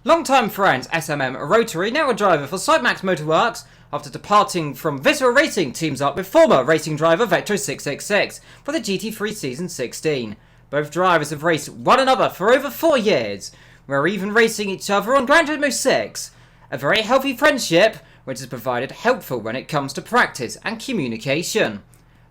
Long-time friends SMM Rotary, now a driver for Sidemax Motorworks, after departing from Viscera Racing, teams up with former racing driver Vectro666 for the GT3 Season 16. Both drivers have raced one another for over 4 years, were even racing each other on Gran Turismo 6. A very healthy friendship, which has provided helpful when it comes to practice and communication.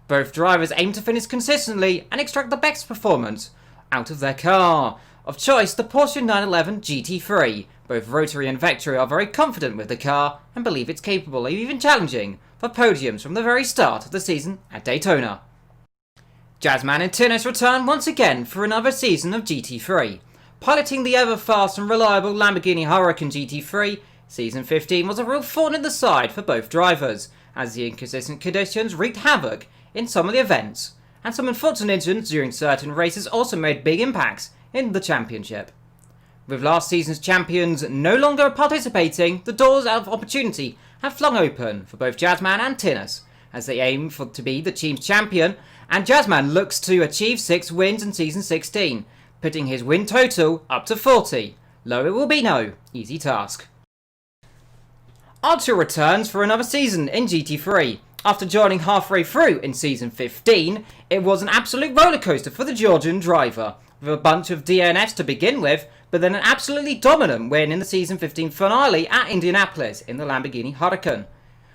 Both drivers aim to finish consistently and extract the best performance out of their car. Of choice, the Porsche 911 GT3. Both Rotary and Vectro are very confident with the car and believe it's capable of even challenging for podiums from the very start of the season at Daytona. Jazzman and Tinnis return once again for another season of GT3. Piloting the ever-fast and reliable Lamborghini Huracan GT3, Season 15 was a real thorn in the side for both drivers, as the inconsistent conditions wreaked havoc in some of the events, and some unfortunate incidents during certain races also made big impacts in the championship. With last season's champions no longer participating, the doors of opportunity have flung open for both Jazzman and Tinnis, as they aim to be the team's champion, and Jazzman looks to achieve 6 wins in Season 16, putting his win total up to 40. Though it will be no easy task. Archer returns for another season in GT3. After joining halfway through in Season 15, it was an absolute rollercoaster for the Georgian driver, with a bunch of DNFs to begin with, but then an absolutely dominant win in the Season 15 finale at Indianapolis in the Lamborghini Huracan.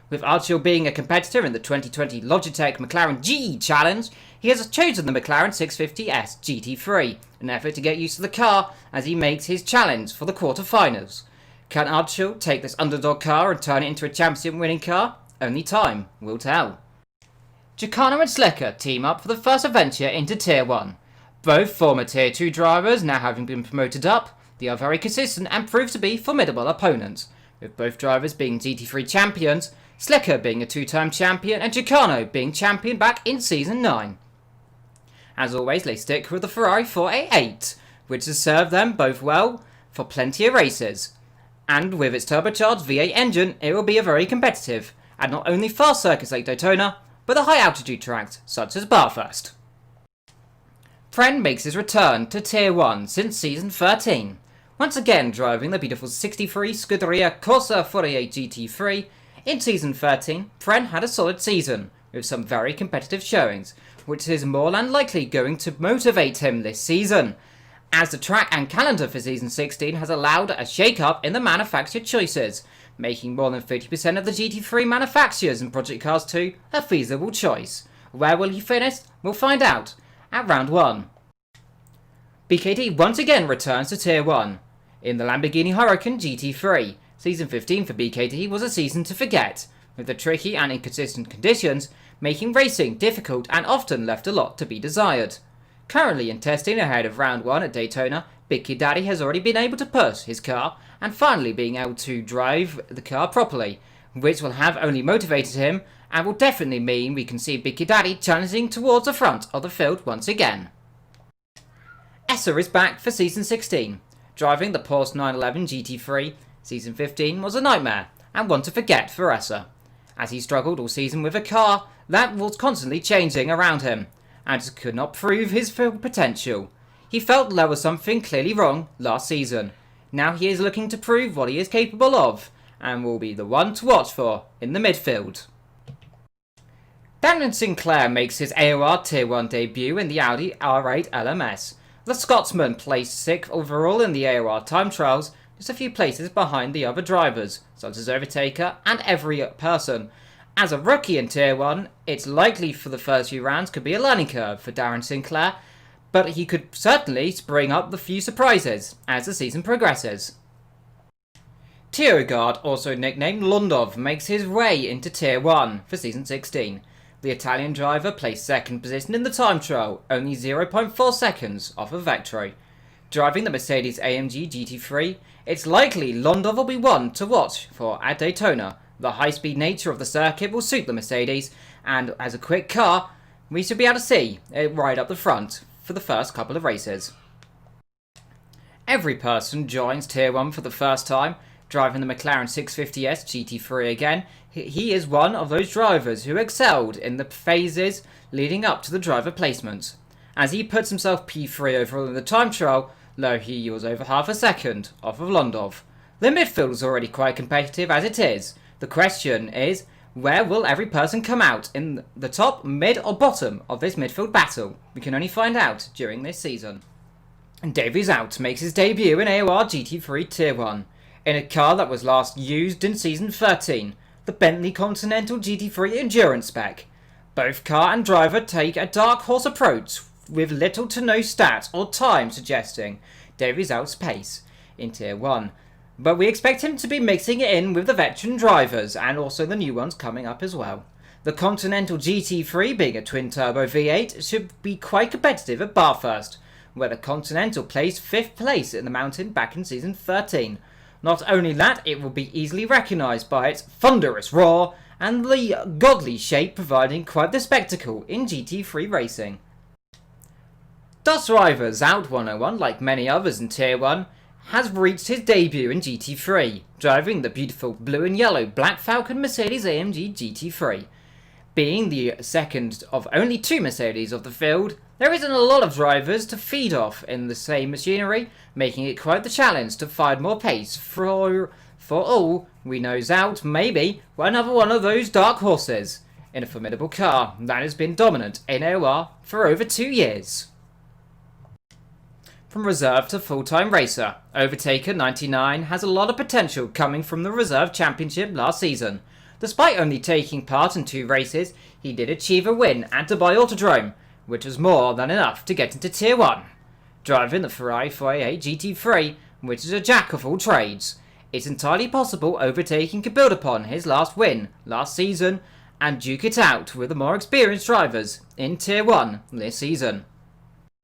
With Archer being a competitor in the 2020 Logitech McLaren GE Challenge, he has chosen the McLaren 650S GT3, an effort to get used to the car as he makes his challenge for the quarterfinals. Can Archer take this underdog car and turn it into a championship-winning car? Only time will tell. Giacomo and Slicker team up for the first adventure into Tier 1. Both former Tier 2 drivers, now having been promoted up, they are very consistent and prove to be formidable opponents, with both drivers being GT3 champions, Slicker being a 2-time champion and Giacomo being champion back in Season 9. As always, they stick with the Ferrari 488, which has served them both well for plenty of races. And with its turbocharged V8 engine, it will be a very competitive, at not only fast circuits like Daytona, but the high altitude tracks such as Bathurst. Pren makes his return to Tier 1 since Season 13. Once again driving the beautiful 63 Scuderia Corsa 48 GT3, in Season 13, Pren had a solid season, with some very competitive showings, which is more than likely going to motivate him this season, as the track and calendar for Season 16 has allowed a shake-up in the manufacturer choices, making more than 50% of the GT3 manufacturers in Project Cars 2 a feasible choice. Where will he finish? We'll find out at Round 1. BKD once again returns to Tier 1. In the Lamborghini Huracan GT3, Season 15 for BKD was a season to forget, with the tricky and inconsistent conditions making racing difficult and often left a lot to be desired. Currently in testing ahead of Round 1 at Daytona, Big Kid Daddy has already been able to push his car and finally being able to drive the car properly, which will have only motivated him and will definitely mean we can see Big Kid Daddy challenging towards the front of the field once again. Esser is back for Season 16. Driving the Porsche 911 GT3, Season 15 was a nightmare and one to forget for Esser, as he struggled all season with a car that was constantly changing around him and could not prove his full potential. He felt there was something clearly wrong last season. Now he is looking to prove what he is capable of, and will be the one to watch for in the midfield. Daniel Sinclair makes his AOR Tier 1 debut in the Audi R8 LMS. The Scotsman placed 6th overall in the AOR time trials, just a few places behind the other drivers, such as Overtaker and Every Person. As a rookie in Tier 1, it's likely for the first few rounds could be a learning curve for Darren Sinclair, but he could certainly bring up the few surprises as the season progresses. Tierogard, also nicknamed Lundov, makes his way into Tier 1 for Season 16. The Italian driver placed 2nd position in the time trial, only 0.4 seconds off of Vectro. Driving the Mercedes AMG GT3, it's likely Lundov will be one to watch for at Daytona. The high-speed nature of the circuit will suit the Mercedes, and as a quick car, we should be able to see it right up the front for the first couple of races. Every Person joins Tier 1 for the first time, driving the McLaren 650S GT3 again. He is one of those drivers who excelled in the phases leading up to the driver placements, as he puts himself P3 overall in the time trial, though he was over half a second off of Lundov. The midfield is already quite competitive as it is. The question is, where will every person come out in the top, mid or bottom of this midfield battle? We can only find out during this season. And Davies Out makes his debut in AOR GT3 Tier 1, in a car that was last used in Season 13, the Bentley Continental GT3 Endurance spec. Both car and driver take a dark horse approach with little to no stats or time suggesting Davies Out's pace in Tier 1. But we expect him to be mixing it in with the veteran drivers and also the new ones coming up as well. The Continental GT3 being a twin-turbo V8 should be quite competitive at Bathurst, where the Continental placed 5th place in the mountain back in Season 13. Not only that, it will be easily recognised by its thunderous roar and the godly shape, providing quite the spectacle in GT3 racing. Dust Drivers Out 101, like many others in Tier 1, has reached his debut in GT3, driving the beautiful blue and yellow Black Falcon Mercedes-AMG GT3. Being the second of only 2 Mercedes of the field, there isn't a lot of drivers to feed off in the same machinery, making it quite the challenge to find more pace. For all we know, Out may be another one of those dark horses in a formidable car that has been dominant in AOR for over 2 years. From reserve to full-time racer, Overtaker 99 has a lot of potential coming from the Reserve Championship last season. Despite only taking part in 2 races, he did achieve a win at Dubai Autodrome, which was more than enough to get into Tier 1. Driving the Ferrari 488 GT3, which is a jack of all trades, it's entirely possible Overtaking could build upon his last win last season and duke it out with the more experienced drivers in Tier 1 this season.